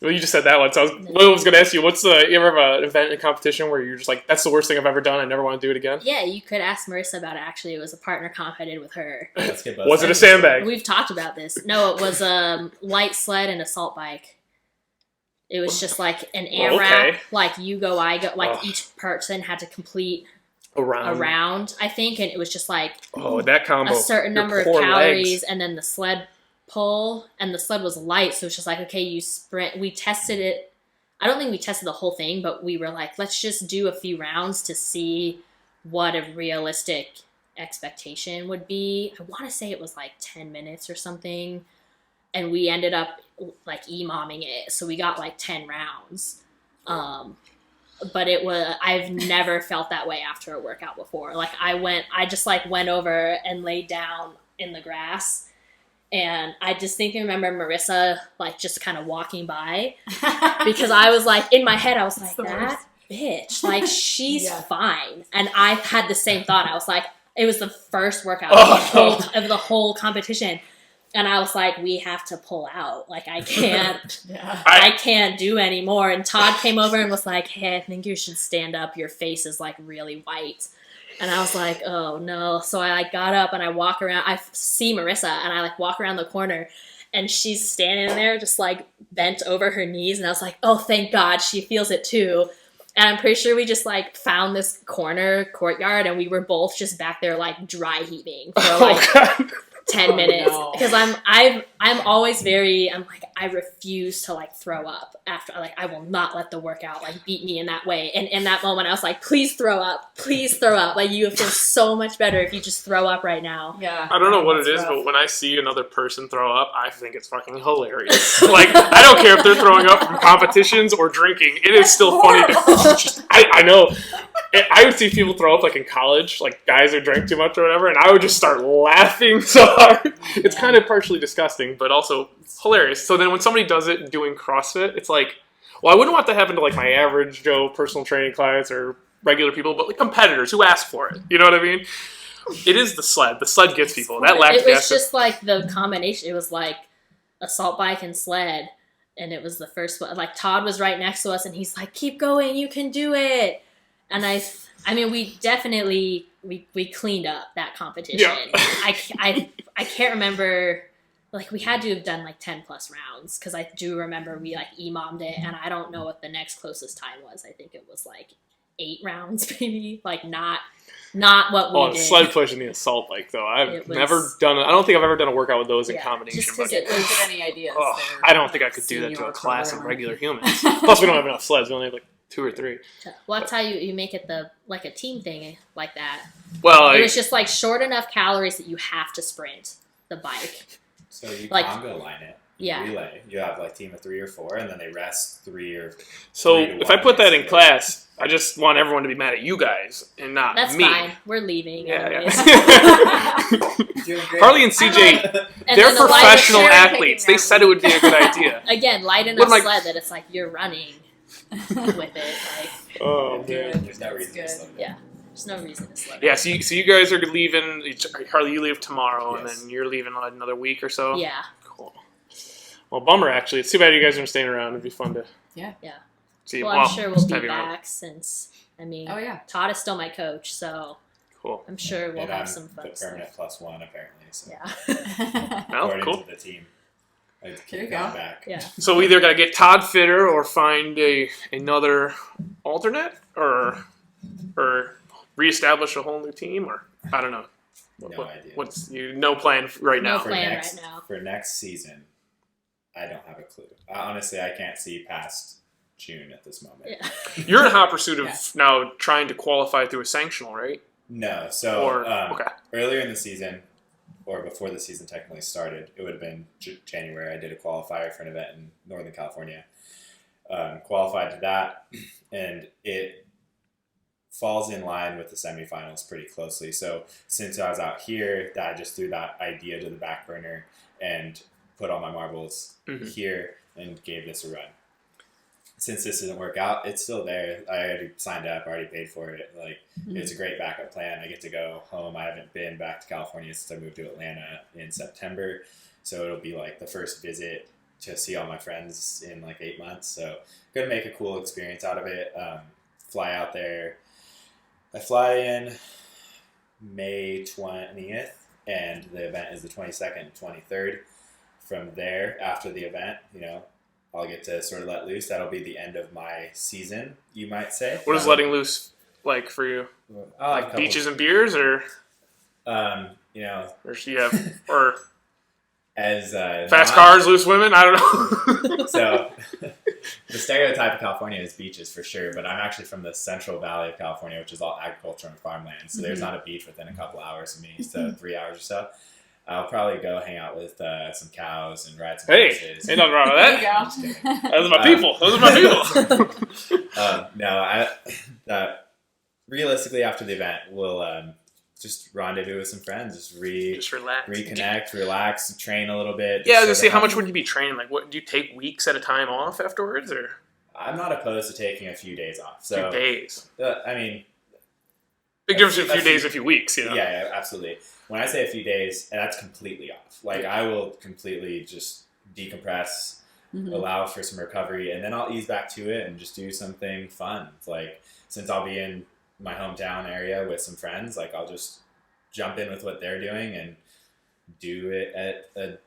well, you just said that one. So I was going to ask you, you ever have an event in a competition where you're just like, that's the worst thing I've ever done. I never want to do it again? Yeah, you could ask Marissa about it. Actually, it was a partner comp I did with her. Was it a sandbag? We've talked about this. No, it was a light sled and assault bike. It was just like an AMRAP, like you go, I go, like each person had to complete a round, I think, and it was just like that combo, a certain number of calories, and then the sled pull, and the sled was light, so it's just like, okay, you sprint. We tested it. I don't think we tested the whole thing, but we were like, let's just do a few rounds to see what a realistic expectation would be. I want to say it was like 10 minutes or something, and we ended up like e-momming it, so we got like 10 rounds. But I've never felt that way after a workout before. Like I just like went over and laid down in the grass, and I distinctly remember Marissa like just kind of walking by because I was like, in my head I was like, that bitch, like she's fine. And I had the same thought. I was like, it was the first workout of the whole competition. And I was like, we have to pull out. Like, I can't, I can't do anymore. And Todd came over and was like, hey, I think you should stand up. Your face is like really white. And I was like, oh no. So I like got up and I walk around. I see Marissa and I like walk around the corner and she's standing there just like bent over her knees. And I was like, oh, thank God she feels it too. And I'm pretty sure we just like found this courtyard and we were both just back there like dry heaving for like 10 minutes no. because I'm always I'm like, I refuse to like throw up after, like, I will not let the workout like beat me in that way. And in that moment I was like, please throw up, like you feel so much better if you just throw up right now. Yeah. I don't know what it is, rough. but when I see another person throw up, I think it's fucking hilarious. Like, I don't care if they're throwing up from competitions or drinking. It is still funny to I know. I would see people throw up like in college, like guys who drank too much or whatever, and I would just start laughing so hard. It's kind of partially disgusting, but also hilarious. So then when somebody does it doing CrossFit, it's like, well, I wouldn't want that to happen to like my average Joe personal training clients or regular people, but like competitors who ask for it. You know what I mean? It is the sled. The sled gets people. That lactic It was acid. just like the combination. It was like assault bike and sled, and it was the first one. Like Todd was right next to us, and he's like, "Keep going, you can do it." And I mean, we definitely we cleaned up that competition. Yeah. I can't remember. Like we had to have done like 10 plus rounds because I do remember we like EMOM'd it, and I don't know what the next closest time was. I think it was like 8 rounds, maybe. Like not what we the did. sled push and the assault bike, though. I've It was- never done it. I don't think I've ever done a workout with those in Yeah, combination. just But 'cause it was- Get any ideas? oh, They're I don't think I could do that to senior a class of programmer. regular humans. Plus, we don't have enough sleds. We only have like 2 or 3. Well, that's how you make it like a team thing like that. Well, It was just like short enough calories that you have to sprint the bike. So you Like- combo line it. Yeah. Relay. You have like team of 3 or 4, and then they rest 3 or. so 3 to if I 1 put that in basically. class, I just want everyone to be mad at you guys and not That's me. fine. We're leaving. Yeah, anyways. yeah. Doing great. Harley and CJ, And they're then the lighter professional cherry athletes. picking They said it would be a good idea. Again, light What enough am I- sled that it's like you're running with it. Like Oh, Good. man. There's no That's reason to good. slow down. Yeah. there's no reason to slow down. Yeah, so you guys are leaving. Harley, you leave tomorrow, and Yes. then you're leaving another week or so? Yeah. Cool. Well, bummer, actually. It's too bad you guys aren't staying around. It'd be fun to Yeah. see. Well, I'm sure we'll just be have you around. back since Oh yeah. Todd is still my coach, so Cool. I'm sure we'll And have I'm some the fun permanent stuff. +1 apparently. So Yeah. Oh, according cool. to the team, I have to There keep you going go. back. Yeah. So we either got to get Todd fitter or find another alternate or reestablish a whole new team, or I don't know. No idea. What's no plan right No now? For plan next, right now. For next season, I don't have a clue. Honestly, I can't see past June at this moment. Yeah. You're in hot pursuit of Yeah. now trying to qualify through a sanctional, right? No, so Or okay. earlier in the season, or before the season technically started, it would have been January. I did a qualifier for an event in Northern California. Qualified to that, and it falls in line with the semifinals pretty closely. So since I was out here, I just threw that idea to the back burner and put all my marbles Mhm. here and gave this a run. Since this didn't work out, it's still there. I already signed up, already paid for it. Like, it's a great backup plan. I get to go home. I haven't been back to California since I moved to Atlanta in September. So it'll be like the first visit to see all my friends in like 8 months. So gonna make a cool experience out of it. Fly out there. I fly in May 20th, and the event is the 22nd and 23rd. From there, after the event, I'll get to sort of let loose. That'll be the end of my season, you might say. What is letting loose like for you? I like a couple- Beaches and beers, or or as fast cars, loose women? I don't know. So the stereotype of California is beaches for sure, but I'm actually from the Central Valley of California, which is all agriculture and farmland. So there's not a beach within a couple hours of me, so 3 hours or so. I'll probably go hang out with some cows and ride some Hey, horses. ain't nothing wrong with There you that. go. Just kidding. Those are my people. Those are my people. No, realistically, after the event, we'll just rendezvous with some friends, just Just relax. reconnect, relax, train a little bit. Yeah, I was gonna just say, sort how of much would you be training? Like, what do you take weeks at a time off afterwards, or I'm not opposed to taking a few days off. So 2 days? I mean, Big difference in a few That's- days, a few weeks. You know. yeah, absolutely. When I say a few days, that's completely off. Like, I will completely just decompress, allow for some recovery, and then I'll ease back to it and just do something fun. It's like, since I'll be in my hometown area with some friends, like, I'll just jump in with what they're doing and do it at a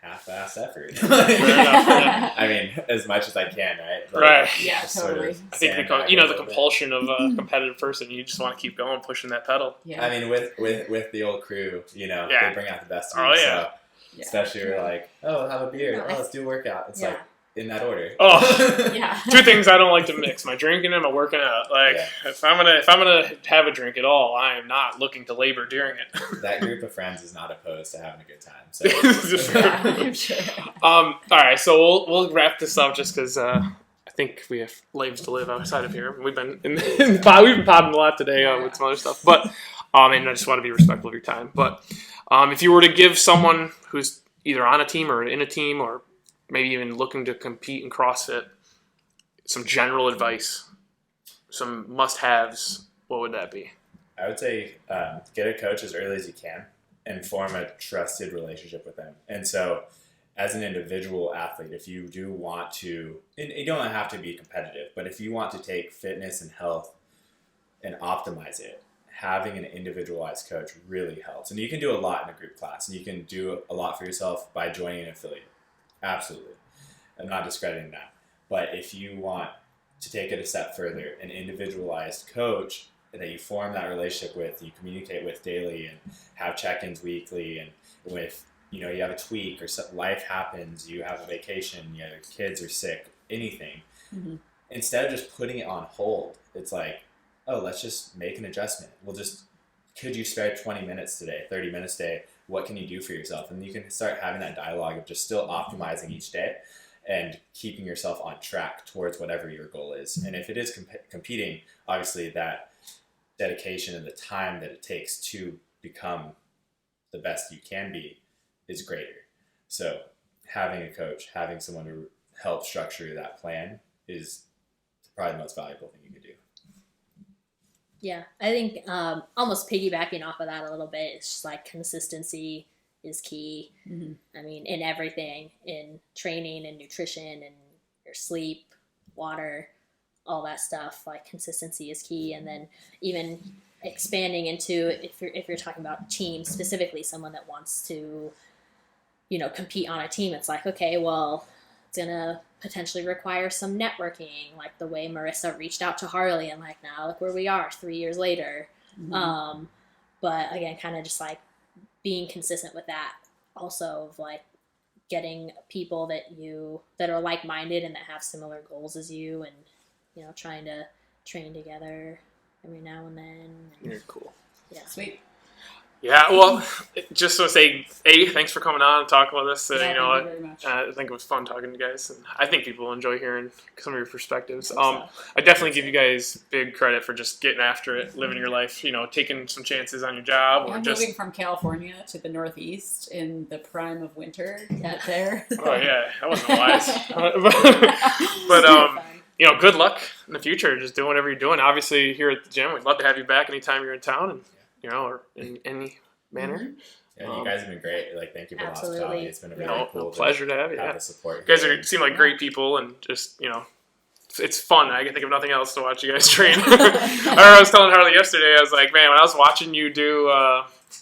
half-ass effort. enough. I mean, as much as I can, right? Like, Right. Yeah, sort of totally. I think sandbag the a little bit. compulsion of a competitive person, you just want to keep going, pushing that pedal. Yeah. I mean, with the old crew, you know, Yeah. they bring out the best in Oh, you. yeah. So, Yeah. especially we're like, oh, have a beer. No, Oh, let's do a workout. It's Yeah. like in that order. Oh. Yeah. Two things I don't like to mix: my drinking and my working out. Like Yeah. if I'm gonna have a drink at all, I am not looking to labor during it. That group of friends is not opposed to having a good time. So, Yeah, I'm sure. All right, so we'll wrap this up just because I think we have lives to live outside of here. We've been we've been podding a lot today with some other stuff, but and I just want to be respectful of your time. But if you were to give someone who's either on a team or in a team or maybe even looking to compete in CrossFit some general advice, some must-haves, what would that be? I would say get a coach as early as you can and form a trusted relationship with them. And so as an individual athlete, if you do want to, and you don't have to be competitive, but if you want to take fitness and health and optimize it, having an individualized coach really helps. And you can do a lot in a group class, and you can do a lot for yourself by joining an affiliate. Absolutely. I'm not discrediting that. But if you want to take it a step further, an individualized coach that you form that relationship with, you communicate with daily and have check-ins weekly, and with, you know, you have a tweak or life happens, you have a vacation, your kids are sick, anything. Mm-hmm. Instead of just putting it on hold, it's like, oh, let's just make an adjustment. Could you spare 20 minutes today, 30 minutes today? What can you do for yourself? And you can start having that dialogue of just still optimizing each day and keeping yourself on track towards whatever your goal is. And if it is competing, obviously that dedication and the time that it takes to become the best you can be is greater. So having a coach, having someone to help structure that plan is probably the most valuable thing you can do. Yeah, I think almost piggybacking off of that a little bit, it's just like consistency is key. Mm-hmm. I mean, in everything, in training and nutrition and your sleep, water, all that stuff, like consistency is key. And then even expanding into, if you're talking about teams, specifically someone that wants to, you know, compete on a team, it's like, okay, well, it's going to potentially require some networking, like the way Marissa reached out to Harley and like, now look where we are 3 years later. Mm-hmm. But again, kind of just like being consistent with that, also of like getting people that are like-minded and that have similar goals as you, and, you know, trying to train together every now and then. You're cool. Yeah. Sweet. Yeah, well, just to say, thanks for coming on and talking about this. Yeah, You know, thank you very much. I think it was fun talking to you guys, and I think people will enjoy hearing some of your perspectives. So. I definitely give you guys big credit for just getting after it, living your life, you know, taking some chances on your job, or I'm just moving from California to the Northeast in the prime of winter to get there. oh yeah, that wasn't wise. but you know, good luck in the future. Just doing whatever you're doing. Obviously, here at the gym, we'd love to have you back anytime you're in town, and you know, or in any manner. Yeah, you guys have been great. Like, thank you for the Absolutely. hospitality. It's been a really No, cool pleasure to have you. have Yeah. the support. You guys here. seem like great people, and just, you know, it's fun. I can think of nothing else to watch you guys train. I was telling Harley yesterday, I was like, man, when I was watching you do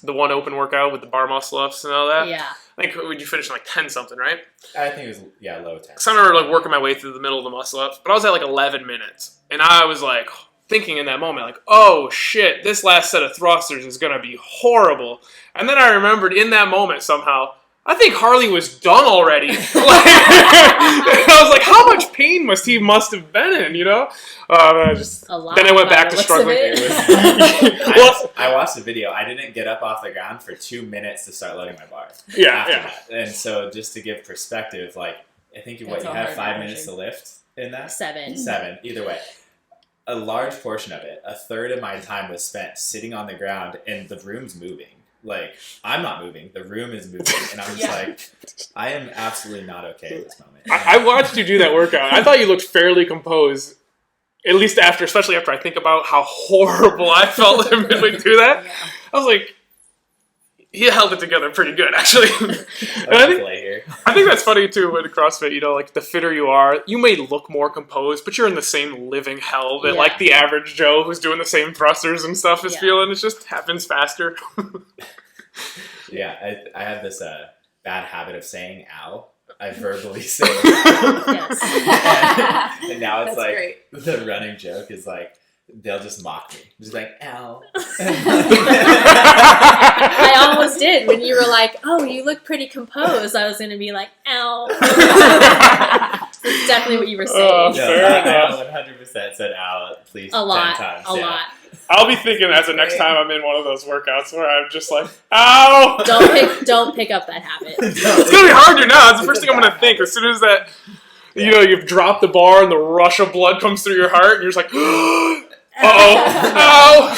the one open workout with the bar muscle ups and all that, Yeah. I think would you finish in like 10 something, right? I think it was, low 10. So I remember like working my way through the middle of the muscle ups, but I was at like 11 minutes, and I was like thinking in that moment, like, oh shit, this last set of thrusters is gonna be horrible. And then I remembered in that moment somehow, I think Harley was done already. I was like, how much pain must have been in, you know? A lot. Then I went back by to the looks of struggling. it. Well, I watched the video. I didn't get up off the ground for 2 minutes to start loading my bar. Yeah, after yeah. that. And so just to give perspective, like, I think That's you all had hard 5 managing. minutes to lift in that? 7. 7, either way. A large portion of it, a third of my time was spent sitting on the ground and the room's moving. Like, I'm not moving, the room is moving. And I'm just Yeah. like, I am absolutely not okay at this moment. I watched you do that workout. I thought you looked fairly composed, at least especially after I think about how horrible I felt midway through that. Yeah. I was like, he held it together pretty good, actually. And I think that's funny too with CrossFit. You know, like the fitter you are, you may look more composed, but you're in the same living hell that Yeah. like the average Joe who's doing the same thrusters and stuff is Yeah. feeling. It just happens faster. Yeah, I have this bad habit of saying ow. I verbally say ow. Yes. And now it's That's like great. the running joke is like they'll just mock me. Just like ow. I almost did when you were like, "Oh, you look pretty composed." I was gonna be like, "Ow." That's definitely what you were saying. Fair enough. 100% said ow at least A lot, 10 times. a lot. I'll be thinking as the next time I'm in one of those workouts where I'm just like, ow! Don't pick up that habit. It's gonna be hard to know. It's the first thing I'm gonna think. As soon as that, you've dropped the bar and the rush of blood comes through your heart, and you're just like, ow!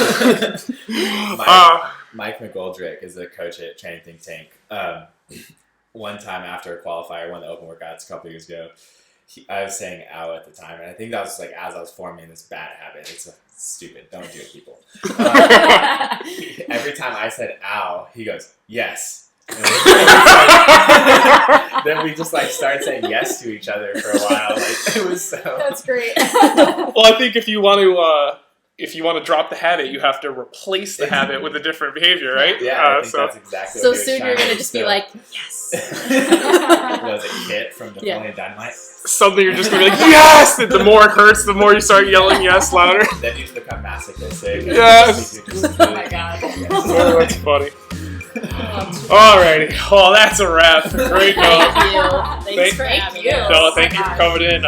Mike McGoldrick is a coach at Training Think Tank. One time after a qualifier, one of the open workouts a couple years ago, I was saying ow at the time, and I think that was like as I was forming this bad habit. It's stupid. Don't do it, people. Every time I said ow, he goes, yes. And then we just like started saying yes to each other for a while. Like, it was so. That's great. Well, I think if you want to drop the habit, you have to replace the habit with a different behavior, right? Yeah, I think that's exactly So what he was soon you're trying gonna just be like, yes. Was it Kit from Napoleon Dynamite? Suddenly you're just gonna be like, yes! And the more it hurts, the more you start yelling yes louder. Then you just become masochistic. Yes. Oh my god. Oh, that's funny. Alrighty, well that's a wrap. Great note. Thank you. Thanks for Thank having you. us. No, thank you for coming in.